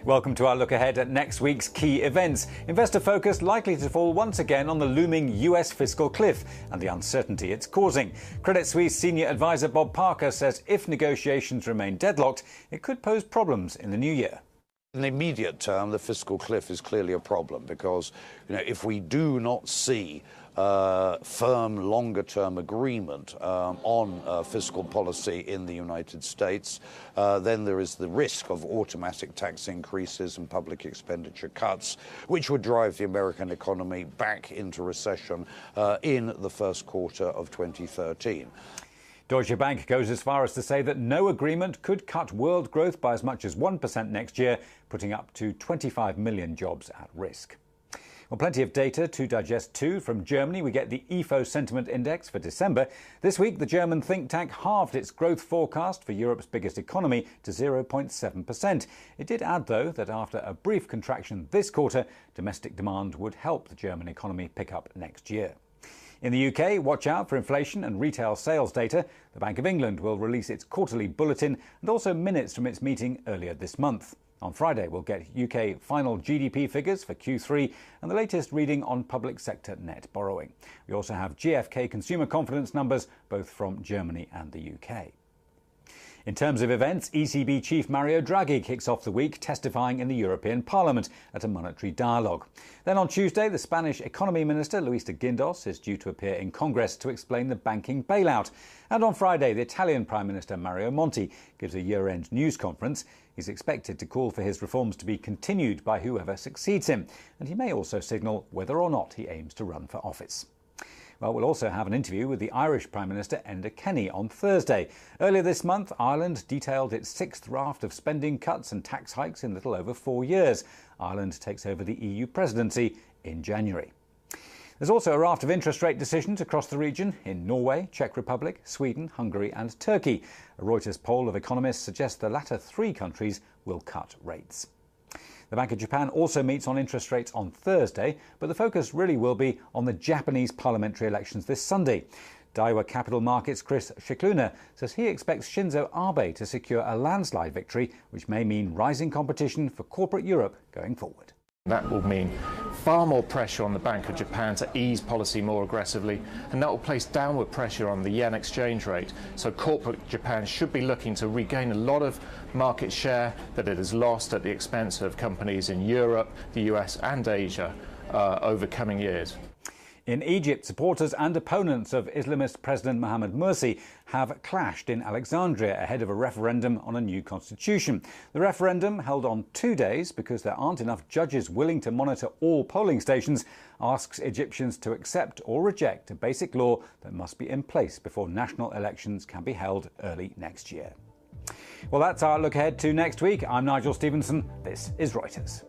Welcome to our look ahead at next week's key events. Investor focus likely to fall once again on the looming US fiscal cliff and the uncertainty it's causing. Credit Suisse senior advisor Bob Parker says if negotiations remain deadlocked, it could pose problems in the new year. In the immediate term, the fiscal cliff is clearly a problem because, if we do not see firm longer-term agreement on fiscal policy in the United States, then there is the risk of automatic tax increases and public expenditure cuts, which would drive the American economy back into recession in the first quarter of 2013. Deutsche Bank goes as far as to say that no agreement could cut world growth by as much as 1% next year, putting up to 25 million jobs at risk. Well, plenty of data to digest too. From Germany, we get the Ifo Sentiment Index for December. This week, the German think tank halved its growth forecast for Europe's biggest economy to 0.7%. It did add, though, that after a brief contraction this quarter, domestic demand would help the German economy pick up next year. In the UK, watch out for inflation and retail sales data. The Bank of England will release its quarterly bulletin and also minutes from its meeting earlier this month. On Friday, we'll get UK final GDP figures for Q3 and the latest reading on public sector net borrowing. We also have GfK consumer confidence numbers, both from Germany and the UK. In terms of events, ECB Chief Mario Draghi kicks off the week testifying in the European Parliament at a monetary dialogue. Then on Tuesday, the Spanish Economy Minister, Luis de Guindos, is due to appear in Congress to explain the banking bailout. And on Friday, the Italian Prime Minister Mario Monti gives a year-end news conference. He's expected to call for his reforms to be continued by whoever succeeds him. And he may also signal whether or not he aims to run for office. Well, we'll also have an interview with the Irish Prime Minister Enda Kenny on Thursday. Earlier this month, Ireland detailed its sixth raft of spending cuts and tax hikes in little over 4 years. Ireland takes over the EU presidency in January. There's also a raft of interest rate decisions across the region in Norway, Czech Republic, Sweden, Hungary and Turkey. A Reuters poll of economists suggests the latter three countries will cut rates. The Bank of Japan also meets on interest rates on Thursday, but the focus really will be on the Japanese parliamentary elections this Sunday. Daiwa Capital Markets' Chris Scicluna says he expects Shinzo Abe to secure a landslide victory, which may mean rising competition for corporate Europe going forward. That will mean far more pressure on the Bank of Japan to ease policy more aggressively, and that will place downward pressure on the yen exchange rate. So corporate Japan should be looking to regain a lot of market share that it has lost at the expense of companies in Europe, the US and Asia over coming years. In Egypt, supporters and opponents of Islamist President Mohamed Morsi have clashed in Alexandria ahead of a referendum on a new constitution. The referendum, held on 2 days because there aren't enough judges willing to monitor all polling stations, asks Egyptians to accept or reject a basic law that must be in place before national elections can be held early next year. Well, that's our look ahead to next week. I'm Nigel Stevenson. This is Reuters.